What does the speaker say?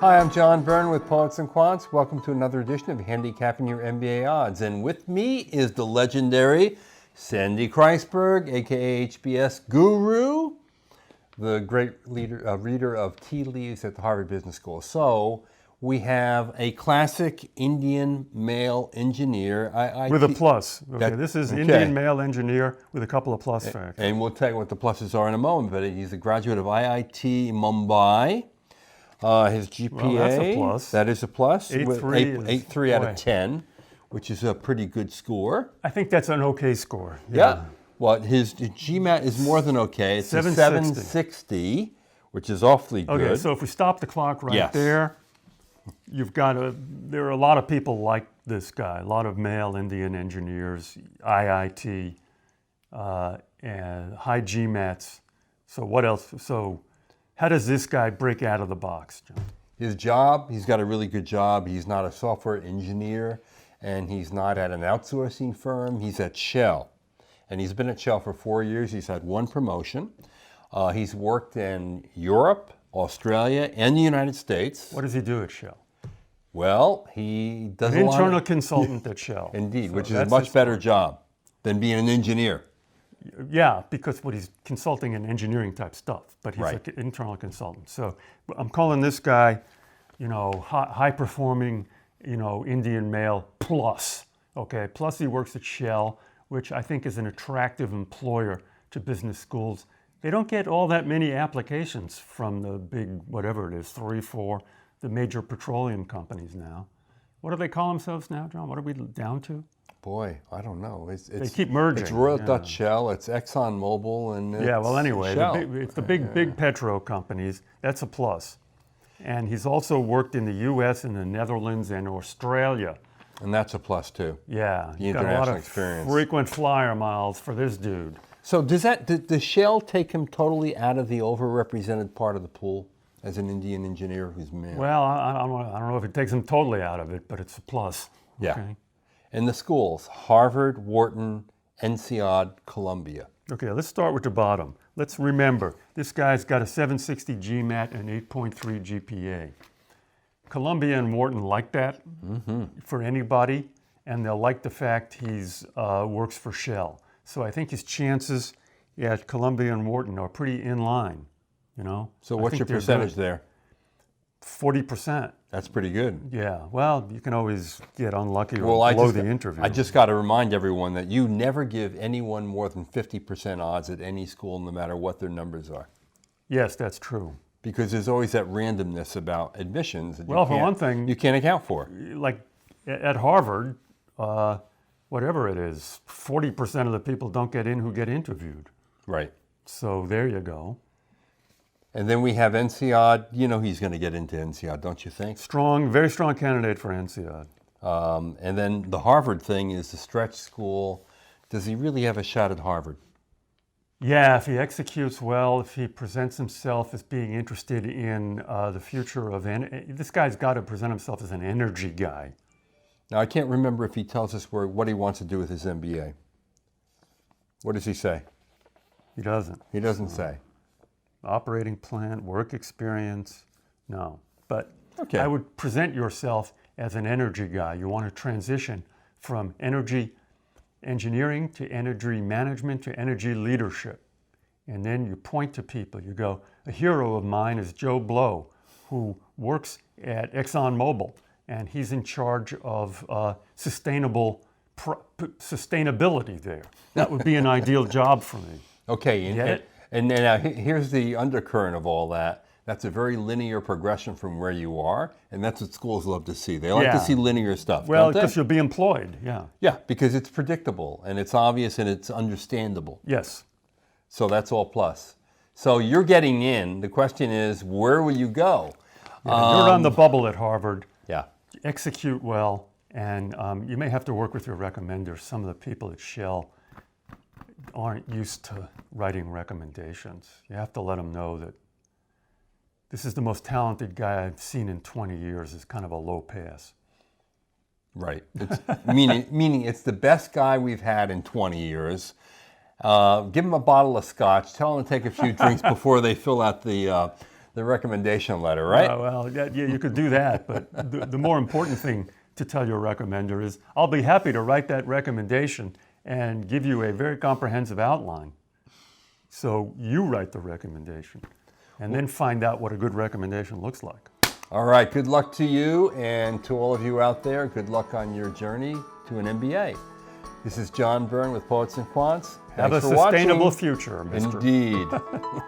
Hi, I'm John Byrne with Poets and Quants. Welcome to another edition of Handicapping Your MBA Odds. And with me is the legendary Sandy Kreisberg, aka HBS Guru, the great reader of tea leaves at the Harvard Business School. So we have a classic Indian male engineer. With a plus. Okay, this is Indian male engineer with a couple of plus factors. And we'll tell you what the pluses are in a moment, but he's a graduate of IIT Mumbai. His GPA, well, that's a plus. That is a plus. 8.3 out of 10, which is a pretty good score. I think that's an okay score. Yeah. Well, his GMAT is more than okay. It's 760, which is awfully good. Okay, so if we stop the clock there, there are a lot of people like this guy, a lot of male Indian engineers, IIT, and high GMATs. So what else? So how does this guy break out of the box, John? His job, he's got a really good job. He's not a software engineer, and he's not at an outsourcing firm. He's at Shell. And he's been at Shell for 4 years. He's had one promotion. He's worked in Europe, Australia, and the United States. What does he do at Shell? Well, he does an internal consultant at Shell. Indeed, so which is a much better job than being an engineer. Yeah, because he's consulting in engineering type stuff, but he's an internal consultant. So I'm calling this guy, high performing, Indian male plus. Okay, plus he works at Shell, which I think is an attractive employer to business schools. They don't get all that many applications from the big, whatever it is, 3, 4, the major petroleum companies now. What do they call themselves now, John? What are we down to? Boy, I don't know. They keep merging. It's Royal Dutch Shell, it's Exxon Mobil, and it's the big petro companies. That's a plus. And he's also worked in the U.S. and the Netherlands and Australia. And that's a plus too. Yeah, the international experience. Frequent flyer miles for this dude. So does Shell take him totally out of the overrepresented part of the pool as an Indian engineer who's male? Well, I don't know if it takes him totally out of it, but it's a plus. Yeah. Okay. And the schools, Harvard, Wharton, INSEAD, Columbia. Okay, let's start with the bottom. Let's remember, this guy's got a 760 GMAT and 8.3 GPA. Columbia and Wharton like that for anybody, and they'll like the fact he's works for Shell. So I think his chances at Columbia and Wharton are pretty in line, So what's your percentage there? 40%. That's pretty good. Yeah, well, you can always get unlucky or blow the interview. I just got to remind everyone that you never give anyone more than 50% odds at any school, no matter what their numbers are. Yes, that's true. Because there's always that randomness about admissions that for one thing, you can't account for. Like at Harvard, whatever it is, 40% of the people don't get in who get interviewed. Right. So there you go. And then we have INSEAD. He's going to get into INSEAD, don't you think? Very strong candidate for INSEAD. And then the Harvard thing is the stretch school. Does he really have a shot at Harvard? Yeah, if he executes well, if he presents himself as being interested in the future of this guy's got to present himself as an energy guy. Now, I can't remember if he tells us what he wants to do with his MBA. What does he say? He doesn't. He doesn't say. Operating plant, work experience, no. But I would present yourself as an energy guy. You want to transition from energy engineering to energy management to energy leadership. And then you point to people. You go, a hero of mine is Joe Blow, who works at Exxon Mobil, and he's in charge of sustainability there. That would be an ideal job for me. Okay. Get it? And now here's the undercurrent of all that. That's a very linear progression from where you are, and that's what schools love to see. They like to see linear stuff. Well, because you'll be employed, yeah. Yeah, because it's predictable, and it's obvious, and it's understandable. Yes. So that's all plus. So you're getting in. The question is, where will you go? Yeah, you're on the bubble at Harvard. Yeah. Execute well, and you may have to work with your recommenders. Some of the people at Shell aren't used to writing recommendations. You have to let them know that this is the most talented guy I've seen in 20 years. It's kind of a low pass. Right. It's, meaning it's the best guy we've had in 20 years. Give him a bottle of scotch. Tell him to take a few drinks before they fill out the the recommendation letter, right? Well, yeah, you could do that, but the more important thing to tell your recommender is, I'll be happy to write that recommendation and give you a very comprehensive outline. So you write the recommendation and then find out what a good recommendation looks like. All right, good luck to you, and to all of you out there, good luck on your journey to an MBA. This is John Byrne with Poets and Quants. Have a Thanks for sustainable watching. future, Mr. Indeed.